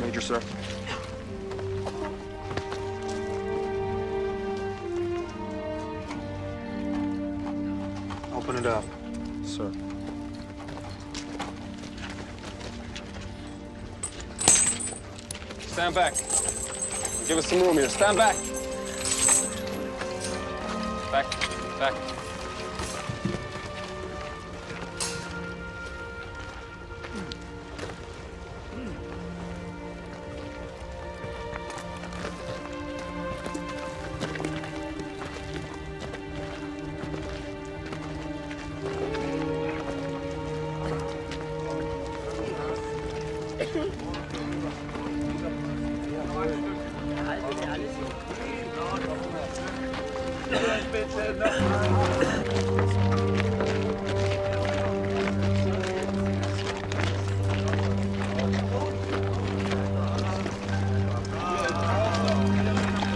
Major, sir. Open it up, sir. Stand back. Give us some room here. Stand back. Back, back.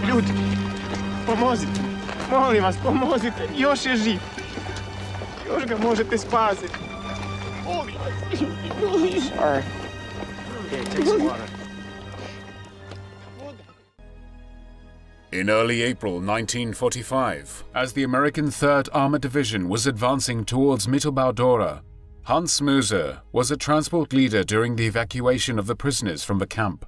Ljudi, pomozite, molim vas, pomozite, još je živ. Još ga možete spasiti. Molim vas, Sorry. Okay, take some water. In early April 1945, as the American 3rd Armored Division was advancing towards Mittelbau-Dora, Hans Moser was a transport leader during the evacuation of the prisoners from the camp.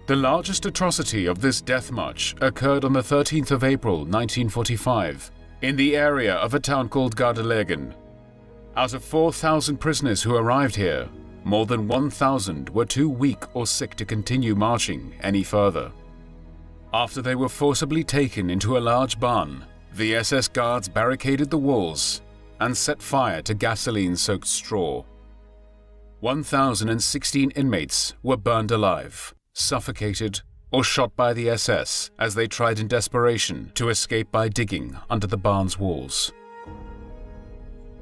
The largest atrocity of this death march occurred on the 13th of April 1945 in the area of a town called Gardelegen. Out of 4,000 prisoners who arrived here, more than 1,000 were too weak or sick to continue marching any further. After they were forcibly taken into a large barn, the SS guards barricaded the walls and set fire to gasoline-soaked straw. 1,016 inmates were burned alive, suffocated, or shot by the SS as they tried in desperation to escape by digging under the barn's walls.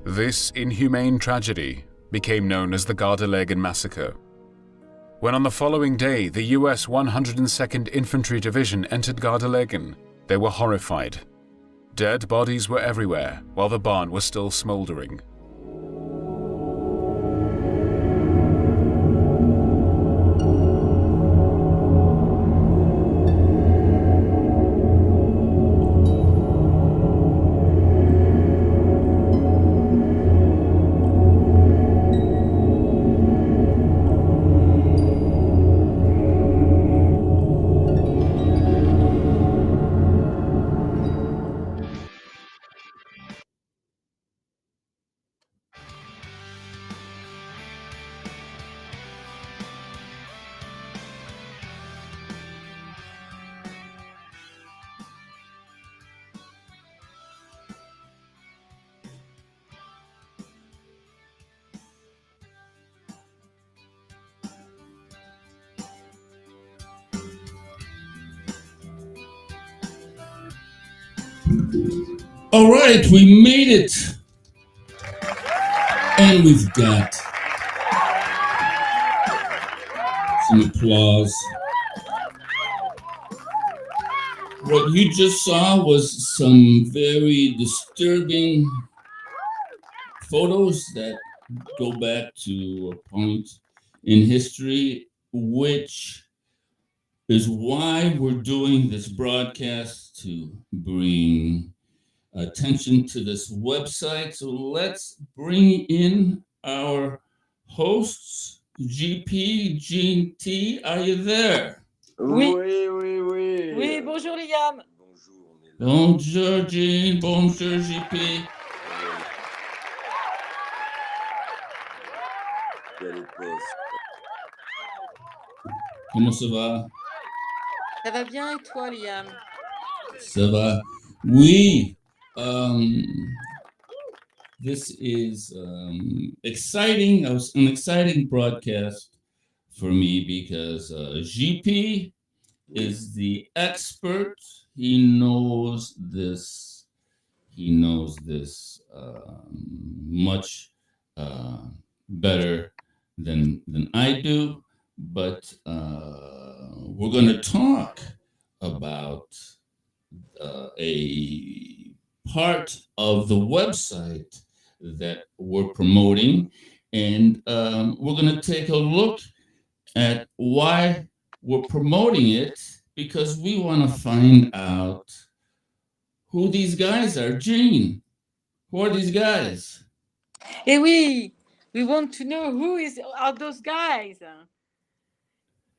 This inhumane tragedy became known as the Gardelegen massacre. When on the following day the US 102nd Infantry Division entered Gardelegen, they were horrified. Dead bodies were everywhere while the barn was still smoldering. All right, we made it. And we've got some applause. What you just saw was some very disturbing photos that go back to a point in history, which is why we're doing this broadcast, to bring attention to this website. So let's bring in our hosts. GP, Gene T, are you there? Oui. Oui, bonjour Liam. Bonjour Gene, bonjour GP. Comment ça va? Ça va bien et toi Liam? Ça va. Oui. this is exciting. It was an exciting broadcast for me because GP is the expert. He knows this. He knows this much better than I do. But we're going to talk about a part of the website that we're promoting, and we're going to take a look at why we're promoting it, because we want to find out who these guys are. Jean, who are these guys? Eh oui, we want to know are those guys.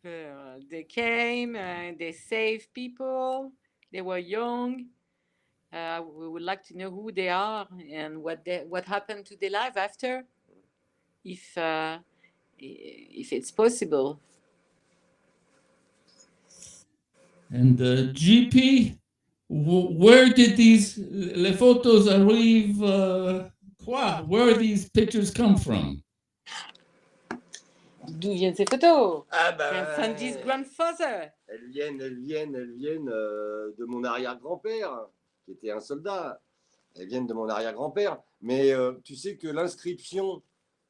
They came, they saved people, they were young. We would like to know who they are and what happened to their life after, if it's possible. And GP, where did les photos arrivent? Where these pictures come from? D'où viennent ces photos? Ah bah, From Sandy's grandfather. elles viennent de mon arrière-grand-père, qui était un soldat. Elles viennent de mon arrière-grand-père. Mais tu sais que l'inscription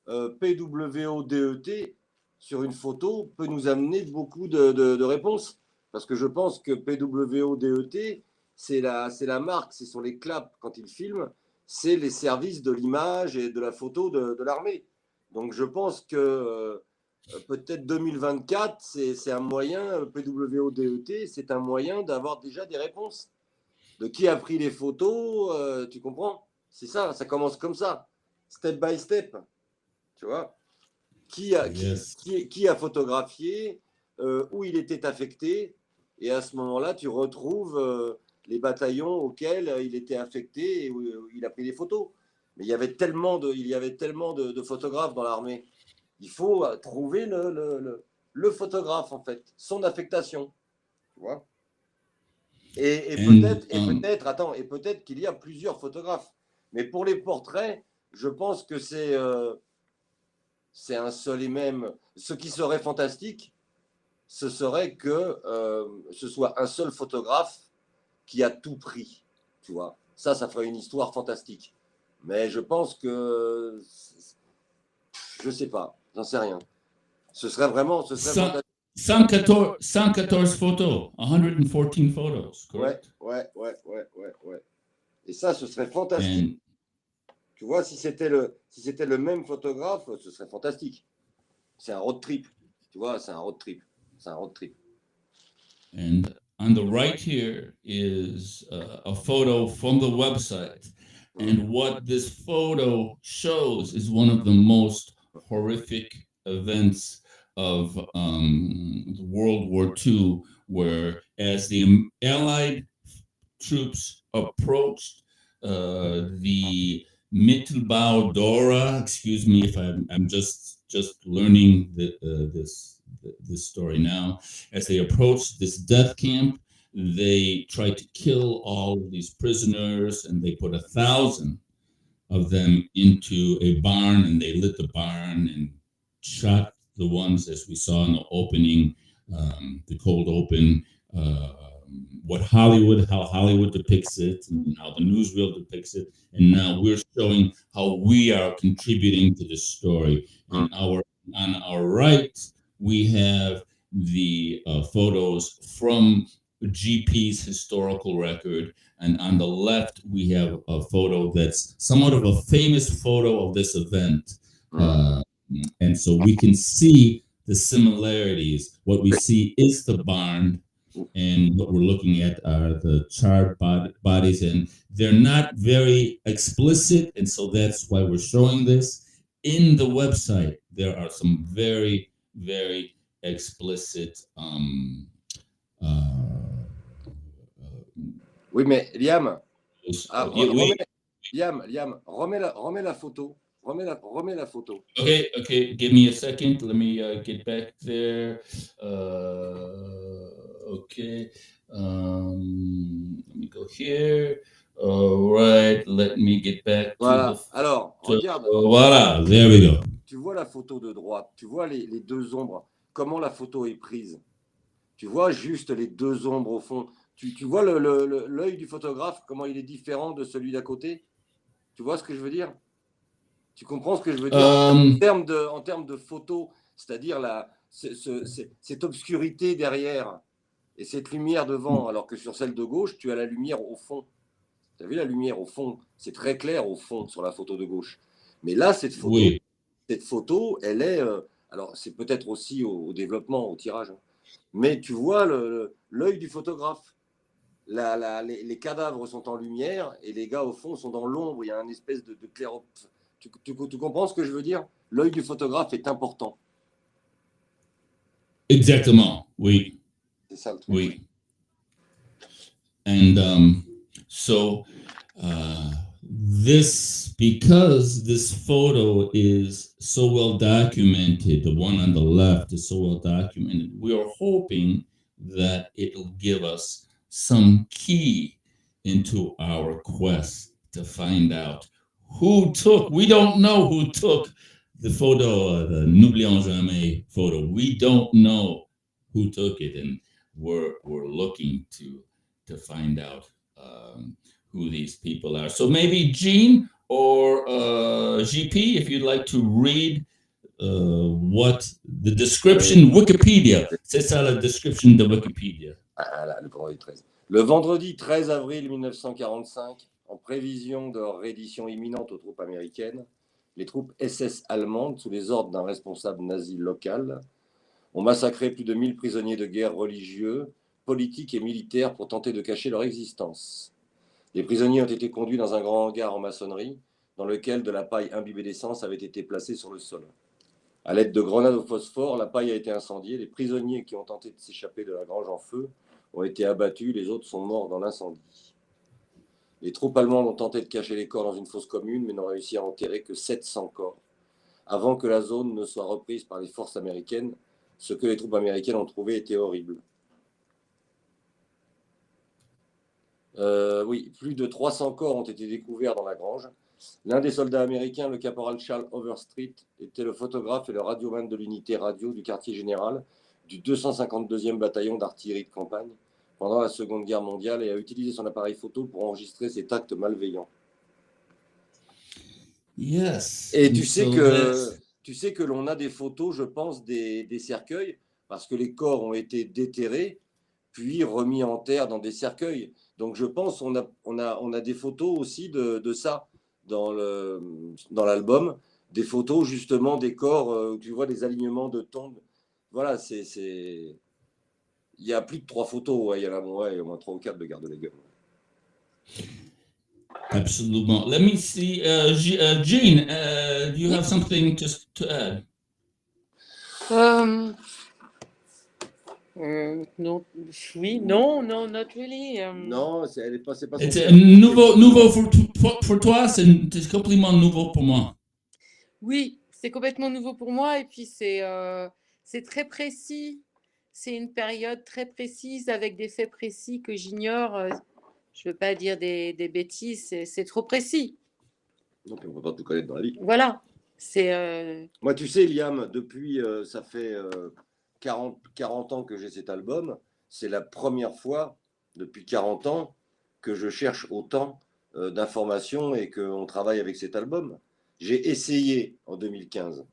PWODET sur une photo peut nous amener beaucoup de réponses. Parce que je pense que PWODET, c'est la marque, c'est sur les claps quand ils filment, c'est les services de l'image et de la photo de l'armée. Donc je pense que peut-être 2024, c'est un moyen, PWODET, c'est un moyen d'avoir déjà des réponses. De qui a pris les photos, tu comprends? C'est ça, ça commence comme ça, step by step, tu vois. Qui a photographié, où il était affecté, et à ce moment-là, tu retrouves les bataillons auxquels il était affecté et où il a pris des photos. Mais il y avait tellement de photographes dans l'armée. Il faut trouver le photographe, en fait, son affectation, tu vois. Et peut-être qu'il y a plusieurs photographes. Mais pour les portraits, je pense que c'est un seul et même. Ce qui serait fantastique, ce serait que ce soit un seul photographe qui a tout pris, tu vois. Ça ferait une histoire fantastique. Mais je pense que... Je sais pas, j'en sais rien. Ce serait fantastique. 114 photos, 114 photos, correct? Ouais. Et ça, ce serait fantastique. Tu vois, si c'était le même photographe, ce serait fantastique. C'est un road trip. Tu vois, c'est un road trip. And on the right here is a photo from the website. And what this photo shows is one of the most horrific events of World War II, where as the Allied troops approached the Mittelbau-Dora, excuse me if I'm just learning this story now, as they approached this death camp, they tried to kill all of these prisoners, and they put 1,000 of them into a barn, and they lit the barn and shot the ones, as we saw in the opening, the cold open, how Hollywood depicts it, and how the newsreel depicts it, and now we're showing how we are contributing to this story. And on our right, we have the photos from GP's historical record, and on the left, we have a photo that's somewhat of a famous photo of this event. And so we can see the similarities. What we see is the barn, and what we're looking at are the charred bodies, and they're not very explicit, and so that's why we're showing this. In the website, there are some very, very explicit oui, mais Liam, Liam, remets la photo. Remets la photo. Okay. Give me a second. Let me get back there. Okay. Let me go here. Right, let me get back to Voilà. the... Alors, regarde, Voilà, there we go. tu vois la photo de droite, tu vois les deux ombres, comment la photo est prise. Tu vois juste les deux ombres au fond. Tu vois l'œil du photographe, comment il est différent de celui d'à côté. Tu vois ce que je veux dire? Tu comprends ce que je veux dire en termes de photo, c'est-à-dire cette obscurité derrière et cette lumière devant, alors que sur celle de gauche, tu as la lumière au fond. Tu as vu la lumière au fond? C'est très clair au fond sur la photo de gauche. Mais là, Oui. cette photo, elle est... alors, c'est peut-être aussi au développement, au tirage, hein, mais tu vois l'œil du photographe. Les cadavres sont en lumière et les gars au fond sont dans l'ombre. Il y a une espèce de clair. Tu comprends ce que je veux dire? L'œil du photographe est important. Exactement, oui. C'est ça le truc. Oui. And so because this photo is so well documented, the one on the left is so well documented, we are hoping that it'll give us some key into our quest to find out we don't know who took the photo, the N'oublions jamais photo. We don't know who took it, and we're looking to find out who these people are. So maybe Gene or GP, if you'd like to read what the description, Wikipedia. C'est ça la description de Wikipedia. Ah là, le vendredi 13. Le vendredi 13 avril 1945, en prévision de leur reddition imminente aux troupes américaines, les troupes SS allemandes, sous les ordres d'un responsable nazi local, ont massacré plus de 1000 prisonniers de guerre religieux, politiques et militaires pour tenter de cacher leur existence. Les prisonniers ont été conduits dans un grand hangar en maçonnerie, dans lequel de la paille imbibée d'essence avait été placée sur le sol. À l'aide de grenades au phosphore, la paille a été incendiée. Les prisonniers qui ont tenté de s'échapper de la grange en feu ont été abattus. Les autres sont morts dans l'incendie. Les troupes allemandes ont tenté de cacher les corps dans une fosse commune, mais n'ont réussi à enterrer que 700 corps, avant que la zone ne soit reprise par les forces américaines. Ce que les troupes américaines ont trouvé était horrible. Oui, plus de 300 corps ont été découverts dans la grange. L'un des soldats américains, le caporal Charles Overstreet, était le photographe et le radioman de l'unité radio du quartier général du 252e bataillon d'artillerie de campagne pendant la Seconde Guerre mondiale et a utilisé son appareil photo pour enregistrer cet acte malveillant. Yes. Et tu sais que l'on a des photos, je pense, des cercueils, parce que les corps ont été déterrés, puis remis en terre dans des cercueils. Donc je pense qu'on a des photos aussi de ça dans l'album, des photos justement des corps, où tu vois des alignements de tombes. Voilà, il y a plus de 3 photos, ouais, il y en a au moins 3 ou 4 de Gardelegen. Absolument. Let me see, Jean, do you have something to add? Non, oui, non, not really. Non, c'est pas son C'est terme. nouveau pour toi, c'est complètement nouveau pour moi. Oui, c'est complètement nouveau pour moi et puis c'est très précis. C'est une période très précise avec des faits précis que j'ignore. Je ne veux pas dire des bêtises, c'est trop précis. Non, puis on ne peut pas tout connaître dans la vie. Voilà. Moi, tu sais, Liam, depuis, ça fait 40 ans que j'ai cet album. C'est la première fois depuis 40 ans que je cherche autant d'informations et qu'on travaille avec cet album. J'ai essayé en 2015,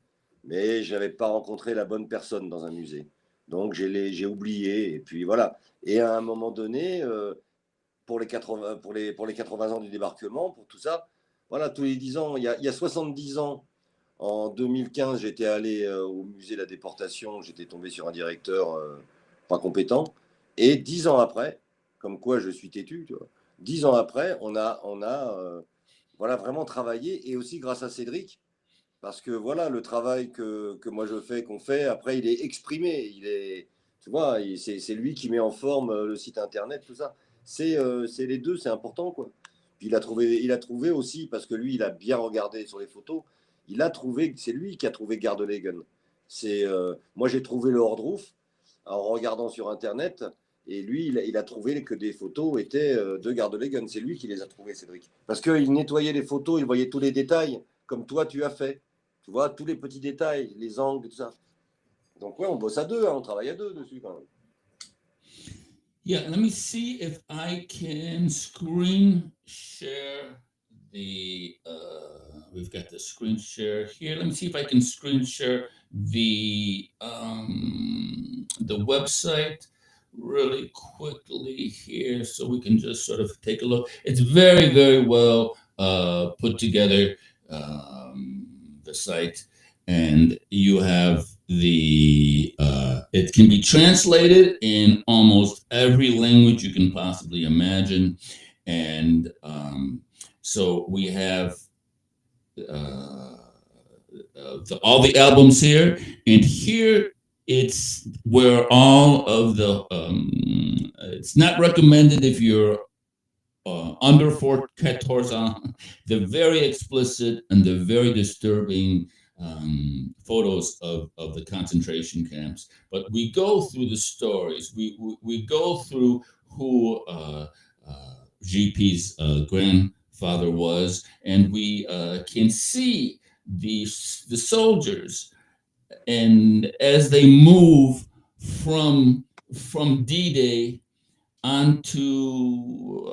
mais je n'avais pas rencontré la bonne personne dans un musée. Donc, j'ai oublié. Et puis voilà. Et à un moment donné, pour les 80 ans du débarquement, pour tout ça, voilà, tous les 10 ans, il y a 70 ans, en 2015, j'étais allé au musée de la déportation, j'étais tombé sur un directeur pas compétent. Et 10 ans après, comme quoi je suis têtu, tu vois, 10 ans après, on a voilà, vraiment travaillé, et aussi grâce à Cédric, parce que voilà, le travail que moi je fais, qu'on fait, après il est exprimé, tu vois, c'est lui qui met en forme le site internet, tout ça. C'est les deux, c'est important, quoi. Puis il a trouvé aussi, parce que lui, il a bien regardé sur les photos, c'est lui qui a trouvé Gardelegen. Moi, j'ai trouvé le Hordrouf en regardant sur Internet, Et lui, il a trouvé que des photos étaient de Gardelegen. C'est lui qui les a trouvées, Cédric. Parce qu'il nettoyait les photos, il voyait tous les détails, comme toi, tu as fait. Tu vois, tous les petits détails, les angles, tout ça. Donc, ouais, on bosse à deux, hein, on travaille à deux dessus quand même. Yeah, let me see if I can screen share we've got the screen share here. Let me see if I can screen share the website really quickly here so we can just sort of take a look. It's very, very well put together, the site, and you have it can be translated in almost every language you can possibly imagine. And so we have all the albums here, and here it's where all of the it's not recommended if you're under 14 ans. The very explicit and the very disturbing photos of the concentration camps. But we go through the stories. We go through who GP's grandfather was, and we can see the soldiers, and as they move from D-Day onto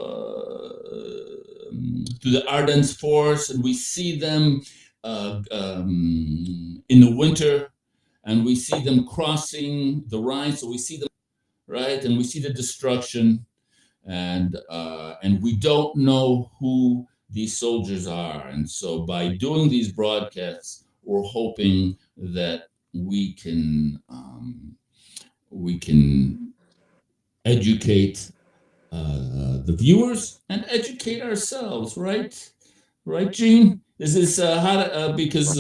to the Ardennes Force, and we see them in the winter, and we see them crossing the Rhine. So we see them, right, and we see the destruction, and we don't know who these soldiers are. And so by doing these broadcasts, we're hoping that we can educate the viewers and educate ourselves, right? Right, Gene? This is because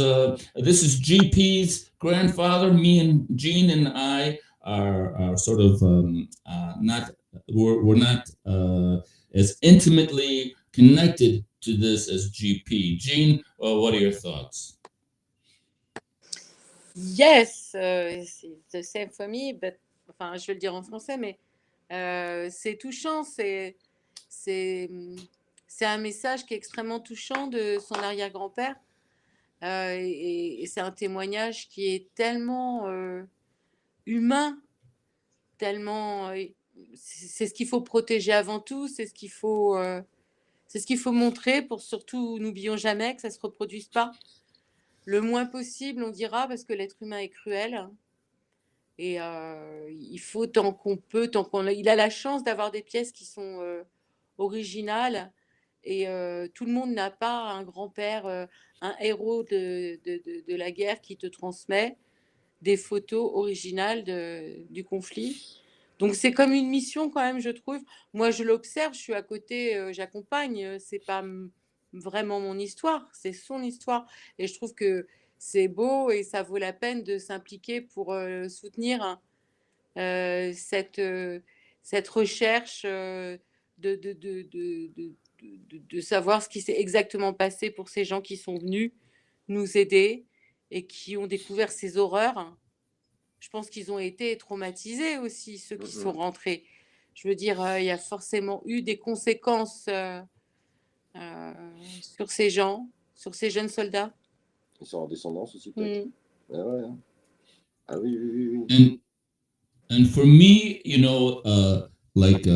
this is GP's grandfather. Me and Gene and I are sort of we're not as intimately connected to this as GP. Gene, what are your thoughts? Yes, it's the same for me, but enfin, je vais le dire en français, mais c'est touchant, c'est un message qui est extrêmement touchant de son arrière-grand-père, et c'est un témoignage qui est tellement humain, tellement c'est ce qu'il faut protéger avant tout, c'est ce qu'il faut montrer pour surtout, n'oublions jamais que ça se reproduise pas le moins possible, on dira, parce que l'être humain est cruel. Et il faut tant qu'on peut, il a la chance d'avoir des pièces qui sont originales, et tout le monde n'a pas un grand-père, un héros de la guerre qui te transmet des photos originales du conflit. Donc c'est comme une mission quand même, je trouve. Moi je l'observe, je suis à côté, j'accompagne, c'est pas vraiment mon histoire, c'est son histoire, et je trouve que c'est beau et ça vaut la peine de s'impliquer pour soutenir cette recherche de savoir ce qui s'est exactement passé pour ces gens qui sont venus nous aider et qui ont découvert ces horreurs. Je pense qu'ils ont été traumatisés aussi, ceux qui sont rentrés. Je veux dire, il y a forcément eu des conséquences sur ces gens, sur ces jeunes soldats. Ils sont en descendance aussi, peut-être. Ah, ouais. Ah oui, oui, oui, oui. And for me, you know, like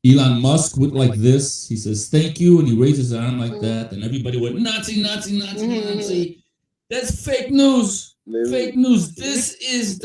Elon Musk went like this. He says, "Thank you," and he raises his arm like that, and everybody went, "Nazi, Nazi, Nazi, Nazi." That's fake news. Fake news. This is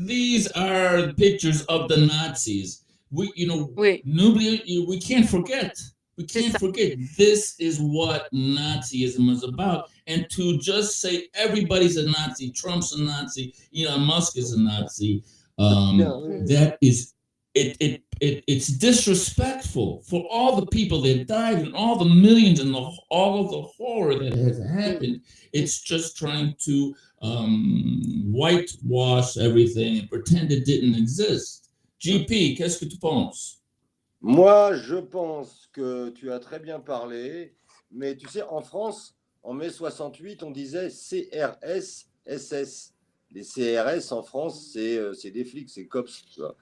these are pictures of the Nazis. Nobody, we can't forget. We can't forget. This is what Nazism is about. And to just say everybody's a Nazi, Trump's a Nazi, Elon Musk is a Nazi, that is, it's disrespectful for all the people that died and all the millions and all of the horror that has happened. It's just trying to whitewash everything and pretend it didn't exist. GP, qu'est-ce que tu penses? Moi, je pense que tu as très bien parlé, mais tu sais, en France, en mai 68, on disait CRS, SS. Les CRS en France, c'est des flics, c'est cops, tu vois.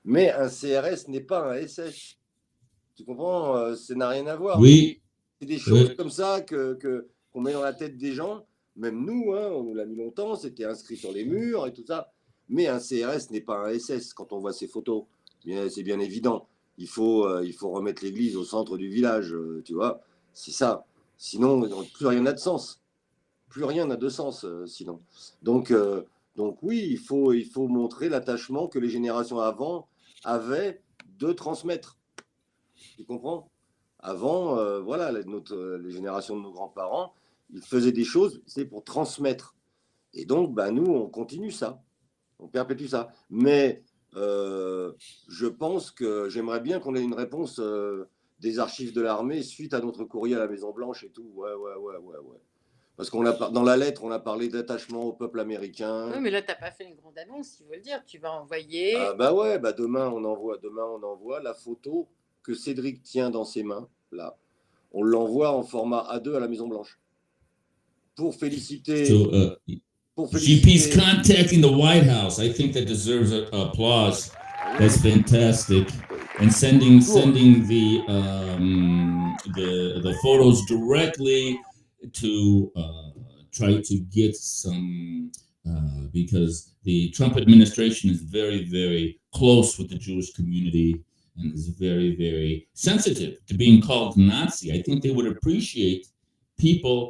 Mais un CRS n'est pas un SS. Tu comprends? Ça n'a rien à voir. Oui. C'est des choses comme ça qu'on met dans la tête des gens. Même nous, hein, on nous l'a mis longtemps, c'était inscrit sur les murs et tout ça. Mais un CRS n'est pas un SS quand on voit ces photos. C'est bien évident. Il faut remettre l'église au centre du village, tu vois. C'est ça. Sinon, plus rien n'a de sens. Plus rien n'a de sens, sinon. Donc oui, il faut montrer l'attachement que les générations avant avaient de transmettre. Tu comprends? Avant, voilà, les générations de nos grands-parents, ils faisaient des choses, c'est pour transmettre. Et donc, bah, nous, on continue ça. On perpétue ça. Mais je pense que j'aimerais bien qu'on ait une réponse des archives de l'armée suite à notre courrier à la Maison-Blanche et tout. Ouais. Parce dans la lettre, on a parlé d'attachement au peuple américain. Oui, mais là, tu n'as pas fait une grande annonce, il faut le dire. Tu vas envoyer. Ah bah ouais, bah demain on envoie la photo que Cédric tient dans ses mains, là. On l'envoie en format A2 à la Maison-Blanche. Pour féliciter. GP's contacting the White House. I think that deserves applause. That's fantastic. And sending the photos directly to try to get some because the Trump administration is very, very close with the Jewish community and is very, very sensitive to being called Nazi. I think they would appreciate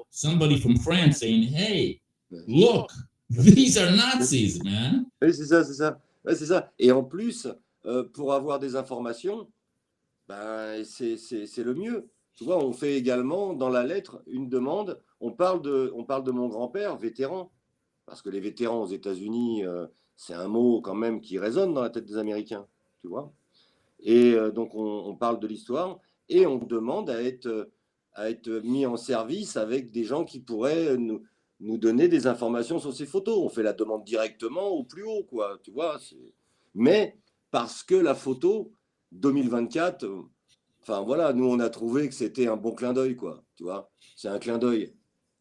somebody from France saying, hey, look, these are Nazis, man. Oui, c'est ça. Ouais, c'est ça. Et en plus, pour avoir des informations, ben, c'est le mieux. Tu vois, on fait également dans la lettre une demande. On parle de mon grand-père, vétéran, parce que les vétérans aux États-Unis, c'est un mot quand même qui résonne dans la tête des Américains, tu vois. Et donc on parle de l'histoire et on demande à être mis en service avec des gens qui pourraient nous donner des informations sur ces photos. On fait la demande directement au plus haut, quoi, tu vois. Mais parce que la photo 2024, enfin voilà, nous on a trouvé que c'était un bon clin d'œil, quoi, tu vois. C'est un clin d'œil,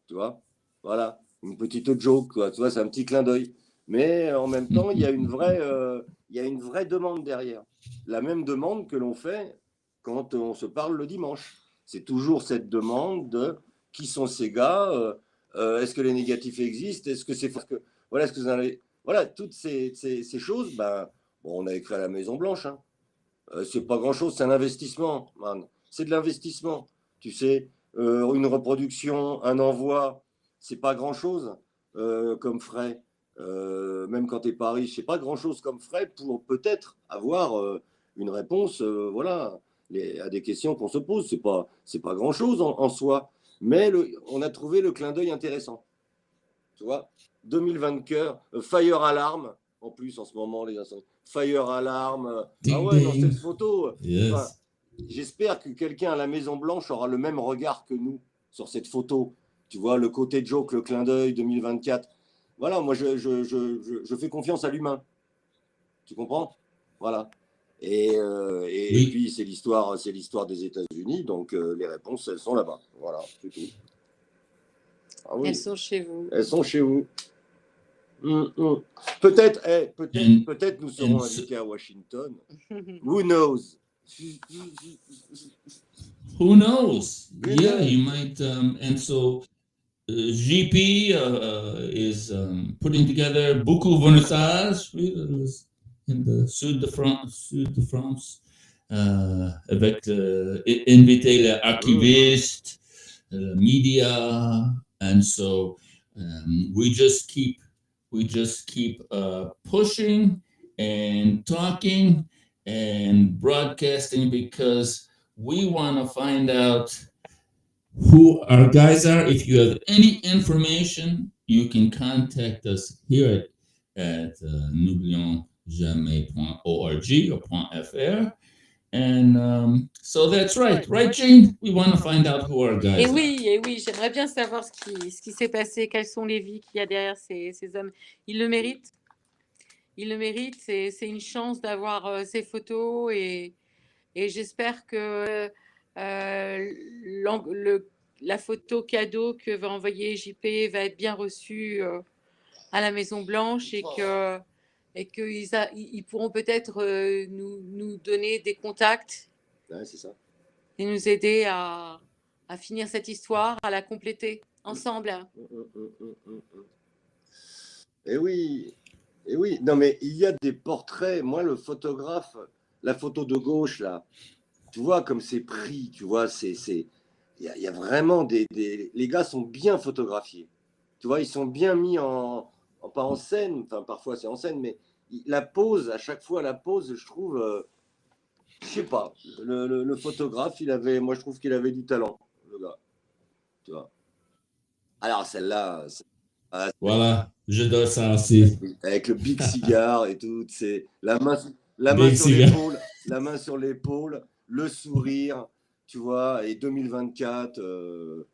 tu vois. Voilà, une petite joke, quoi, tu vois, c'est un petit clin d'œil. Mais en même temps, il y a une vraie demande derrière. La même demande que l'on fait quand on se parle le dimanche. C'est toujours cette demande de qui sont ces gars, est-ce que les négatifs existent, est-ce que c'est parce que voilà, est-ce que vous en avez, voilà, toutes ces choses, ben bon, on a écrit à la Maison Blanche, hein. C'est pas grand-chose, c'est un investissement, man. C'est de l'investissement, tu sais. Une reproduction, un envoi, c'est pas grand-chose comme frais. Même quand tu n'es pas riche, c'est pas grand-chose comme frais pour peut-être avoir une réponse, voilà, à des questions qu'on se pose. C'est pas grand-chose en soi, mais on a trouvé le clin d'œil intéressant. Tu vois, 2024, Fire Alarm, en plus en ce moment, les incendies. Fire Alarm, ah ouais, dans cette photo, yes. Enfin, j'espère que quelqu'un à la Maison-Blanche aura le même regard que nous sur cette photo. Tu vois, le côté joke, le clin d'œil 2024. Voilà, moi, je fais confiance à l'humain. Tu comprends? Voilà. Et Oui. puis, c'est l'histoire des États-Unis, donc les réponses, elles sont là-bas. Voilà, c'est tout. Ah oui. Elles sont chez vous. Elles sont chez vous. Peut-être nous serons invités à Washington. Who knows? Who knows? Yeah, you might. And so GP is putting together beaucoup vernissage in the sud de France, avec inviter les archivistes, media, and so we just keep pushing and talking and broadcasting because we want to find out who our guys are. If you have any information, you can contact us here at n'oublionsjamais.org or .fr. And so that's right, Jane? We want to find out who our guys are. Et oui, j'aimerais bien savoir ce qui s'est passé, quelles sont les vies qu'il y a derrière ces hommes. Ils le méritent. C'est une chance d'avoir ces photos et j'espère que la photo cadeau que va envoyer JP va être bien reçue à la Maison Blanche et que et qu'ils pourront peut-être nous donner des contacts Ouais, c'est ça. et nous aider à finir cette histoire, à la compléter ensemble. Et oui, et oui. Non, mais il y a des portraits. Moi, le photographe, la photo de gauche, là, tu vois, comme c'est pris, tu vois, il y a vraiment les gars sont bien photographiés. Tu vois, ils sont bien mis pas en scène, enfin, parfois c'est en scène, mais la pose, à chaque fois, la pose, je trouve, je sais pas, le photographe, moi, je trouve qu'il avait du talent, le gars. Tu vois. Alors, celle-là, Voilà, j'adore ça aussi. avec le big cigare et tout, c'est la main Big sur cigar. l'épaule, la main sur l'épaule, le sourire, tu vois, et 2024,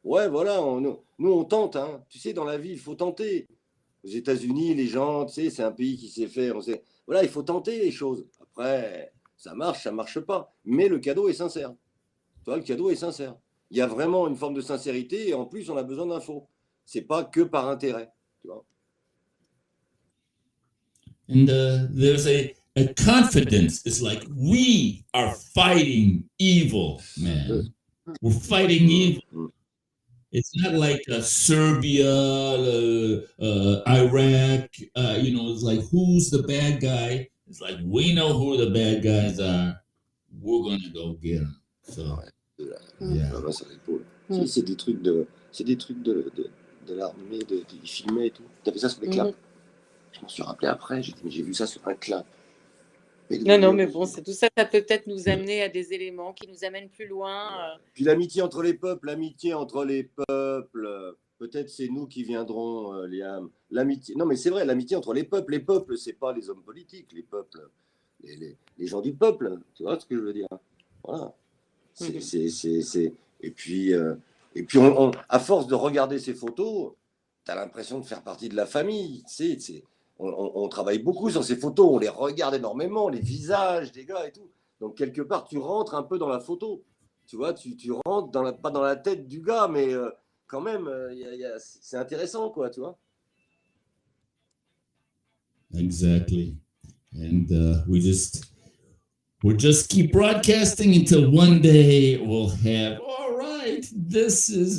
ouais, voilà, nous on tente, hein. Tu sais, dans la vie, il faut tenter. Aux États-Unis, les gens, tu sais, c'est un pays qui sait faire, voilà, il faut tenter les choses. Après, ça marche pas, mais le cadeau est sincère. Tu vois, le cadeau est sincère. Il y a vraiment une forme de sincérité et en plus, on a besoin d'infos. C'est pas que par intérêt, tu vois. And there's a confidence. It's like we are fighting evil, man. We're fighting evil. It's not like Serbia, Iraq. It's like who's the bad guy? It's like we know who the bad guys are. We're gonna go get them. So, yeah. La main sur l'épaule. Si, c'est des trucs de l'armée, ils filmaient et tout. T'avais ça sur les claps. Je m'en suis rappelé après, j'ai vu ça sur un clap. Non, mais bon, c'est tout ça, ça peut peut-être nous amener à des éléments qui nous amènent plus loin. Puis l'amitié entre les peuples, peut-être c'est nous qui viendrons, Liam. L'amitié, non mais c'est vrai, l'amitié entre les peuples, c'est pas les hommes politiques, les peuples, les gens du peuple, tu vois ce que je veux dire? Voilà. Et puis à force de regarder ces photos, tu as l'impression de faire partie de la famille. Tu sais, on travaille beaucoup sur ces photos, on les regarde énormément, les visages des gars et tout. Donc, quelque part, tu rentres un peu dans la photo. Tu vois, tu rentres pas dans la tête du gars, mais quand même, c'est intéressant, quoi, tu vois. Exactly. And we'll just keep broadcasting until one day we'll have, all right,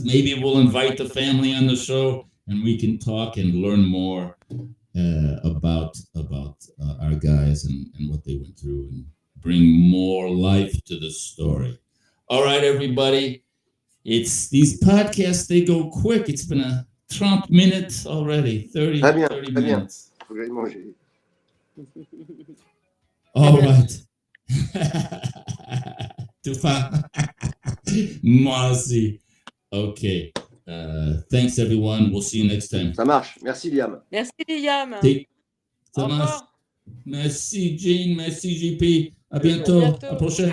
maybe we'll invite the family on the show and we can talk and learn more about our guys and what they went through and bring more life to the story. All right, everybody. These podcasts, they go quick. It's been a 30 minutes already, 30 minutes. Faut que j'aille manger. All right. Too far. Moi aussi. Okay. Thanks, everyone. We'll see you next time. Ça marche. Merci, Liam. Merci, Liam. Ça marche. Merci, Jean. Merci, JP. À bientôt. À la prochaine.